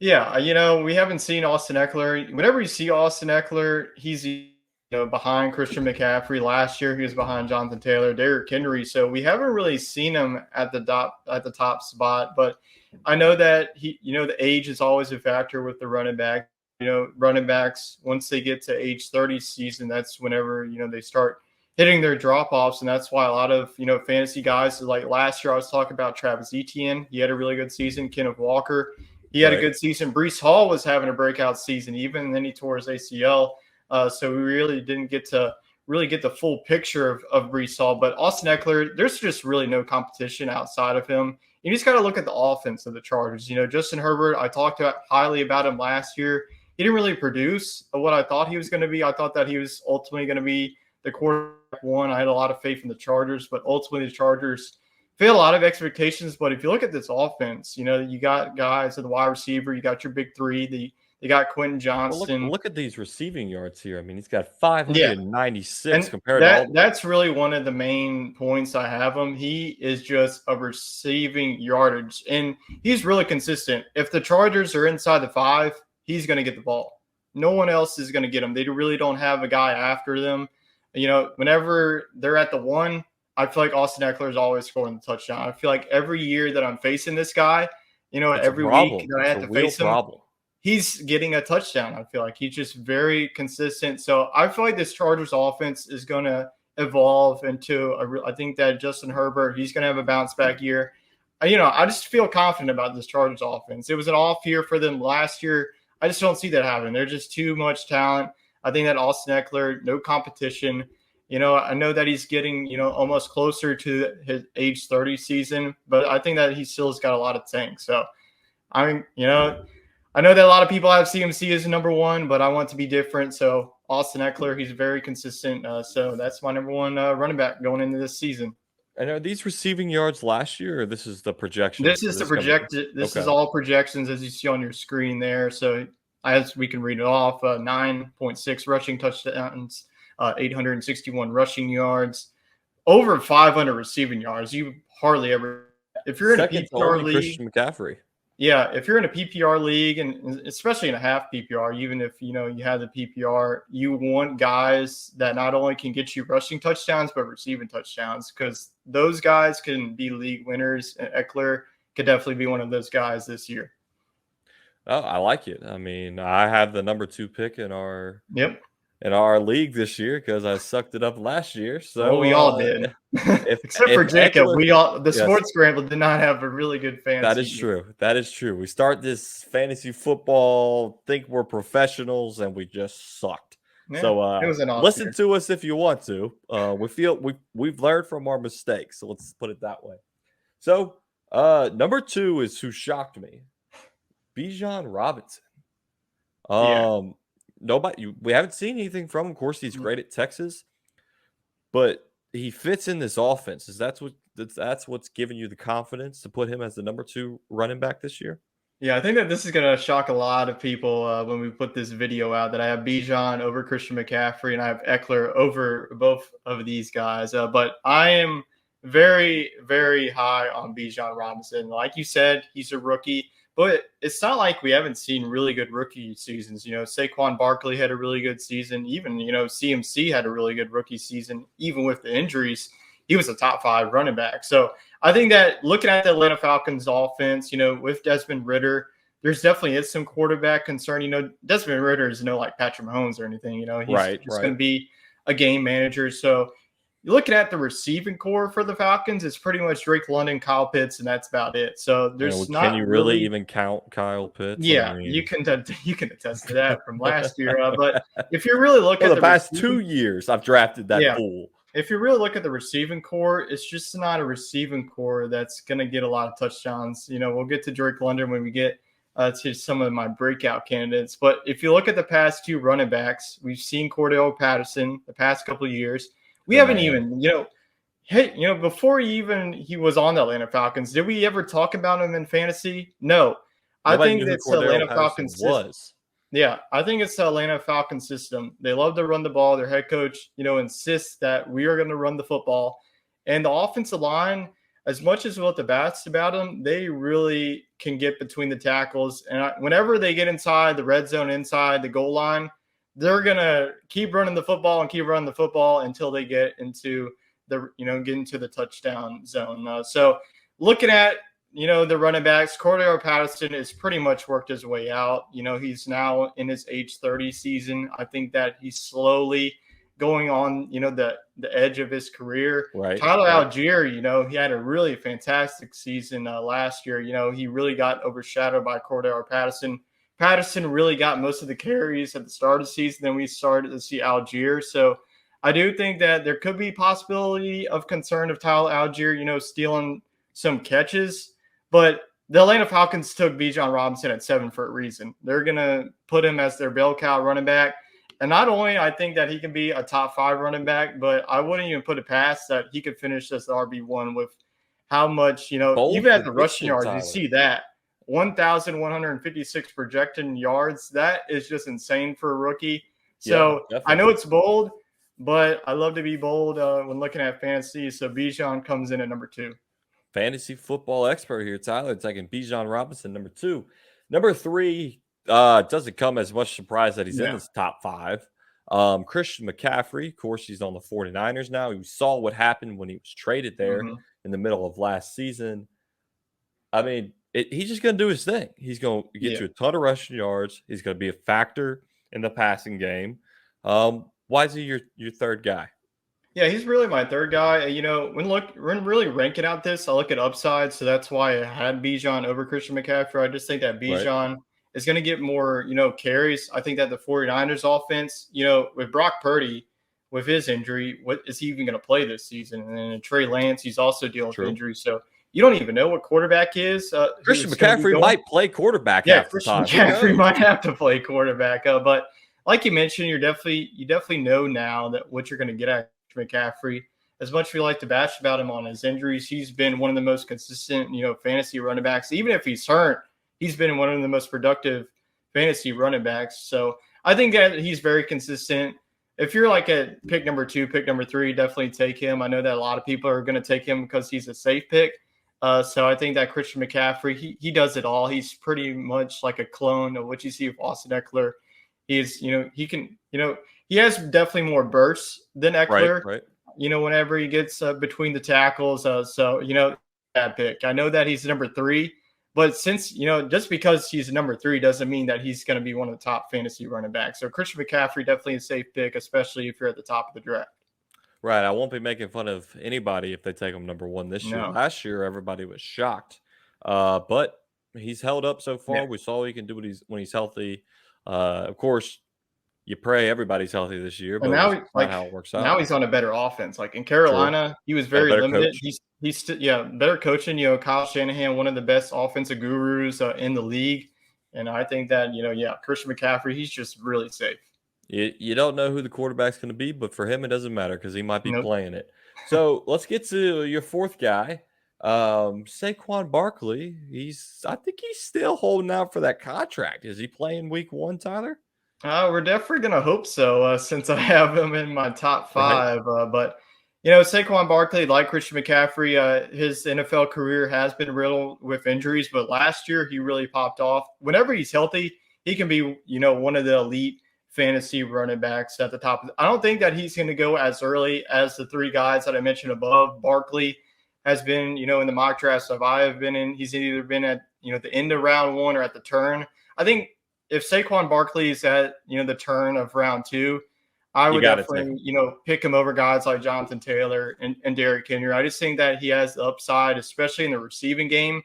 Yeah, we haven't seen Austin Ekeler. Whenever you see Austin Ekeler, he's behind Christian McCaffrey. Last year, he was behind Jonathan Taylor, Derrick Henry. So we haven't really seen him at the top spot. But I know that the age is always a factor with the running back. Running backs once they get to age 30 season, that's whenever they start hitting their drop offs, and that's why a lot of fantasy guys like last year. I was talking about Travis Etienne. He had a really good season. Kenneth Walker. He had a Right. good season. Brees Hall was having a breakout season, even, and then he tore his ACL. So we really didn't get to really get the full picture of Brees Hall. But Austin Ekeler, there's just really no competition outside of him. You just got to look at the offense of the Chargers. Justin Herbert, I talked highly about him last year. He didn't really produce what I thought he was going to be. I thought that he was ultimately going to be the quarterback one. I had a lot of faith in the Chargers, but ultimately the Chargers failed a lot of expectations. But if you look at this offense, you got guys at the wide receiver, you got your big three. You got Quentin Well, Johnston. look at these receiving yards here. I mean, he's got Yeah. 596 And compared to all. that's really one of the main points I have him. He is just a receiving yardage, and he's really consistent. If the Chargers are inside the 5, he's going to get the ball. No one else is going to get him. They really don't have a guy after them. Whenever they're at the 1, I feel like Austin Ekeler is always scoring the touchdown. I feel like every year that I'm facing this guy, It's a every week problem. that I It's have a to real face him, problem. he's getting a touchdown. I feel like he's just very consistent. So I feel like this Chargers offense is going to evolve into I think that Justin Herbert, he's going to have a bounce back year. I just feel confident about this Chargers offense. It was an off year for them last year. I just don't see that happening. They're just too much talent. I think that Austin Ekeler, no competition. I know that he's getting, almost closer to his age 30 season, but I think that he still has got a lot of tank. So, I mean, I know that a lot of people have CMC as number 1, but I want to be different. So Austin Ekeler, he's very consistent. So that's my number 1 running back going into this season. And are these receiving yards last year, or this is the projections This for is the this coming? projected. This is Okay. all projections as you see on your screen there. So as we can read it off, 9.6 rushing touchdowns, 861 rushing yards, over 500 receiving yards. You hardly ever, if you're in a Second to PPR only league. Christian McCaffrey. Yeah, if you're in a PPR league, and especially in a half PPR, even if you have the PPR, you want guys that not only can get you rushing touchdowns but receiving touchdowns, because those guys can be league winners. And Eckler could definitely be one of those guys this year. Oh, I like it. I mean, I have the number 2 pick in our Yep. league this year because I sucked it up last year. Well, we So all did, if except for Jacob. Eckler, The yes, Sports Scramble did not have a really good that fantasy is year. true. That is true. We start this fantasy football, think we're professionals, and we just sucked. Yeah, So it was an off listen year. to us if you want to. We've learned from our mistakes. So let's put it that way. So number 2 is who shocked me. Bijan Robinson. Yeah. We haven't seen anything from him. Of course, he's great at Texas, but he fits in this offense. That's what's giving you the confidence to put him as the number 2 running back this year? Yeah, I think that this is going to shock a lot of people when we put this video out, that I have Bijan over Christian McCaffrey and I have Eckler over both of these guys. But I am very, very high on Bijan Robinson. Like you said, he's a rookie, but it's not like we haven't seen really good rookie seasons. Saquon Barkley had a really good season. Even, CMC had a really good rookie season, even with the injuries. He was a top 5 running back. So I think that looking at the Atlanta Falcons offense, with Desmond Ritter, there's definitely is some quarterback concern. Desmond Ritter is no like Patrick Mahomes or anything. He's just going to be a game manager. So you're looking at the receiving core for the Falcons, it's pretty much Drake London, Kyle Pitts, and that's about it. So there's not can you really even count Kyle Pitts? Yeah, I mean... you can attest to that from last year. But if you really look at the past 2 years, I've drafted that fool. If you really look at the receiving core, it's just not a receiving core that's going to get a lot of touchdowns. We'll get to Drake London when we get to some of my breakout candidates. But if you look at the past 2 running backs, we've seen Cordell Patterson the past couple of years. We haven't even, before he was on the Atlanta Falcons, did we ever talk about him in fantasy? No. I think that's the Atlanta Falcons was. Yeah, I think it's the Atlanta Falcons system. They love to run the ball. Their head coach, insists that we are going to run the football. And the offensive line, as much as what the bats about them, they really can get between the tackles. And whenever they get inside the red zone, inside the goal line, they're gonna keep running the football and keep running the football until they get into get into the touchdown zone. So looking at the running backs, Cordero Patterson has pretty much worked his way out. He's now in his age 30 season. I think that he's slowly going on, the edge of his career. Right. Tyler Algier, he had a really fantastic season last year. He really got overshadowed by Cordero Patterson. Patterson really got most of the carries at the start of the season. Then we started to see Algier. So I do think that there could be possibility of concern of Tyler Algier, stealing some catches. But the Atlanta Falcons took Bijan Robinson at 7 for a reason. They're going to put him as their bell cow running back. And not only I think that he can be a top 5 running back, but I wouldn't even put it past that he could finish as the RB1 with how much, even at the rushing yards, you see that 1,156 projected yards. That is just insane for a rookie. So I know it's bold, but I love to be bold when looking at fantasy. So Bijan comes in at number 2. Fantasy football expert here, Tyler, taking Bijan Robinson, number 2. Number 3 doesn't come as much surprise that he's in this top 5. Christian McCaffrey, of course, he's on the 49ers now. We saw what happened when he was traded there in the middle of last season. I mean, he's just going to do his thing. He's going to get you a ton of rushing yards. He's going to be a factor in the passing game. Why is he your third guy? Yeah, he's really my third guy. When really ranking out this, I look at upside. So that's why I had Bijan over Christian McCaffrey. I just think that Bijan is going to get more, carries. I think that the 49ers offense, with Brock Purdy, with his injury, what is he even going to play this season? And then Trey Lance, he's also dealing with injury. So you don't even know what quarterback is. Christian McCaffrey might play quarterback. Yeah, Christian McCaffrey might have to play quarterback. But like you mentioned, you definitely know now that what you're going to get at McCaffrey. As much as we like to bash about him on his injuries, he's been one of the most consistent, fantasy running backs. Even if he's hurt, he's been one of the most productive fantasy running backs. So I think that he's very consistent. If you're like at pick number 2, pick number 3, definitely take him. I know that a lot of people are going to take him because he's a safe pick. So I think that Christian McCaffrey, he does it all. He's pretty much like a clone of what you see with Austin Ekeler. He's, he can, he has definitely more bursts than Ekeler, right. Whenever he gets between the tackles. So, that pick. I know that he's number 3, but since, just because he's number 3 doesn't mean that he's going to be one of the top fantasy running backs. So Christian McCaffrey, definitely a safe pick, especially if you're at the top of the draft. Right. I won't be making fun of anybody if they take him number 1 this year. Last year, everybody was shocked. But he's held up so far. We saw what he can do when he's healthy. Of course, you pray everybody's healthy this year, but now that's not how it works out. Now he's on a better offense. Like in Carolina, he was very limited. Coach. He's better coaching. Kyle Shanahan, one of the best offensive gurus in the league, and I think that Christian McCaffrey, he's just really safe. You don't know who the quarterback's going to be, but for him, it doesn't matter because he might be playing it. So let's get to your fourth guy, Saquon Barkley. I think he's still holding out for that contract. Is he playing week 1, Tyler? We're definitely going to hope so since I have him in my top 5. But, Saquon Barkley, like Christian McCaffrey, his NFL career has been riddled with injuries. But last year, he really popped off. Whenever he's healthy, he can be, one of the elite fantasy running backs at the top. I don't think that he's going to go as early as the 3 guys that I mentioned above. Barkley has been, in the mock drafts that I have been in. He's either been at, the end of round 1 or at the turn. I think if Saquon Barkley is at, the turn of round 2, I would definitely, pick him over guys like Jonathan Taylor and Derrick Henry. I just think that he has the upside, especially in the receiving game.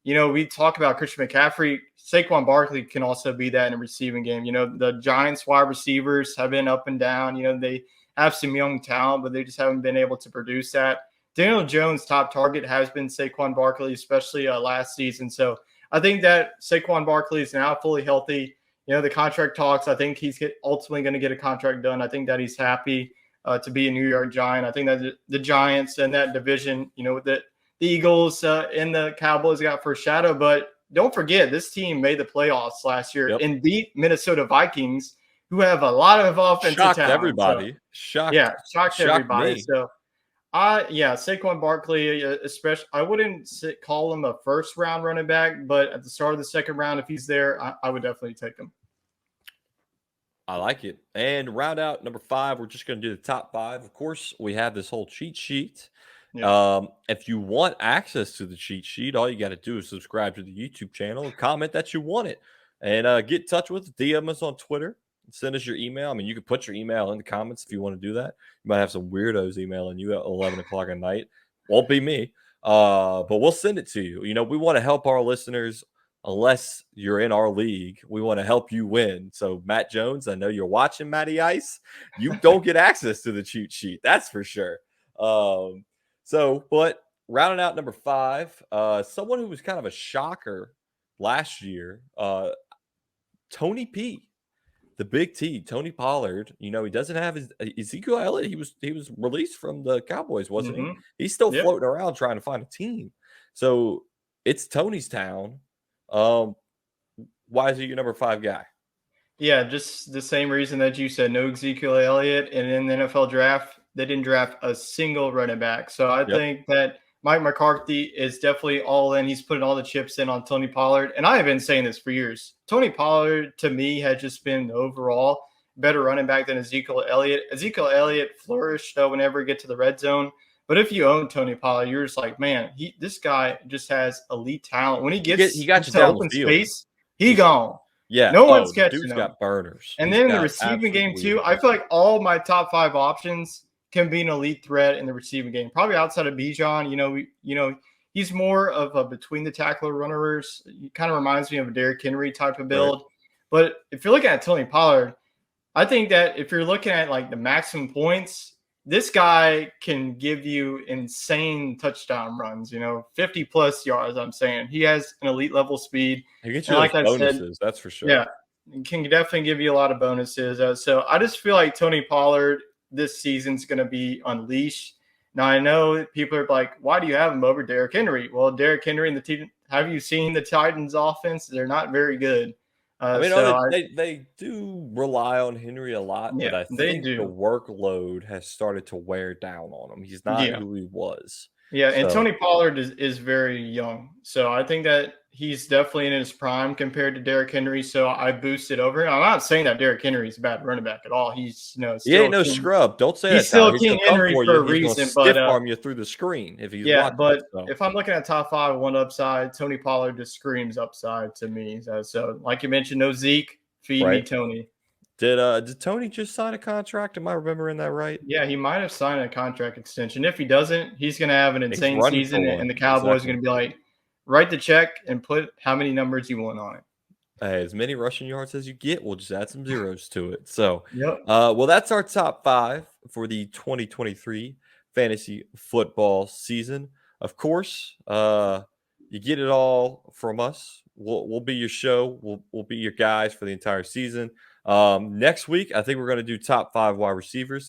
We talk about Christian McCaffrey. Saquon Barkley can also be that in a receiving game. The Giants wide receivers have been up and down. They have some young talent, but they just haven't been able to produce that. Daniel Jones' top target has been Saquon Barkley, especially last season. So I think that Saquon Barkley is now fully healthy. The contract talks, I think he's ultimately going to get a contract done. I think that he's happy to be a New York Giant. I think that the Giants and that division, the Eagles and the Cowboys got first shadow. But don't forget, this team made the playoffs last year and beat Minnesota Vikings, who have a lot of offensive talent. Everybody. Shocked everybody. Me. So Yeah, Saquon Barkley, especially. I wouldn't call him a first round running back, but at the start of the second round, if he's there, I would definitely take him. I like it. And round out number 5, we're just going to do the top 5. Of course, we have this whole cheat sheet. Yeah. If you want access to the cheat sheet, all you got to do is subscribe to the YouTube channel and comment that you want it. And get in touch with us, DM us on Twitter, send us your email. I mean, you can put your email in the comments if you want to do that. You might have some weirdos emailing you at 11 o'clock at night. Won't be me, but we'll send it to you. You know, we want to help our listeners. Unless you're in our league, we want to help you win. So, Matt Jones, I know you're watching, Matty Ice. You don't get access to the cheat sheet. That's for sure. But rounding out number 5, someone who was kind of a shocker last year, Tony P, the big T, Tony Pollard. You know, he doesn't have his Ezekiel Elliott. He was released from the Cowboys, wasn't he? He's still floating around trying to find a team. So it's Tony's town. Why is he your number 5 guy? Yeah, just the same reason that you said. No Ezekiel Elliott, and in the NFL draft, they didn't draft a single running back. So I think that Mike McCarthy is definitely all in. He's putting all the chips in on Tony Pollard, and I have been saying this for years. Tony Pollard, to me, has just been the overall better running back than Ezekiel Elliott. Ezekiel Elliott flourished whenever he get to the red zone. But if you own Tony Pollard, you're just like, man, this guy just has elite talent. When he gets he got you to down open the field. space, he gone. Yeah, no one's catching dude's him. Got burners. And then in the receiving game too, I feel like all my top 5 options can be an elite threat in the receiving game. Probably outside of Bijan, he's more of a between the tackler runners. He kind of reminds me of a Derrick Henry type of build. Right. But if you're looking at Tony Pollard, I think that if you're looking at like the maximum points, this guy can give you insane touchdown runs, 50 plus yards. I'm saying he has an elite level speed. He gets you like bonuses, that's for sure. Yeah, can definitely give you a lot of bonuses. So I just feel like Tony Pollard this season's going to be unleashed. Now I know people are like, why do you have him over Derrick Henry? Well, Derrick Henry and the team. Have you seen the Titans' offense? They're not very good. They do rely on Henry a lot, but I think the workload has started to wear down on him. He's not who he was. Yeah, and Tony Pollard is very young. So I think that he's definitely in his prime compared to Derrick Henry. So I boosted over him. I'm not saying that Derrick Henry is a bad running back at all. He's he ain't no scrub. Don't say he's still King Henry for a reason. But arm you through the screen if he's if I'm looking at top 5, one upside, Tony Pollard just screams upside to me. So like you mentioned, no Zeke, feed me Tony. Did Tony just sign a contract? Am I remembering that right? Yeah, he might have signed a contract extension. If he doesn't, he's going to have an insane season, and the Cowboys are going to be like, write the check and put how many numbers you want on it. Hey, as many rushing yards as you get, we'll just add some zeros to it. So, well, that's our top 5 for the 2023 fantasy football season. Of course, you get it all from us. We'll be your show. We'll be your guys for the entire season. Next week, I think we're going to do top 5 wide receivers.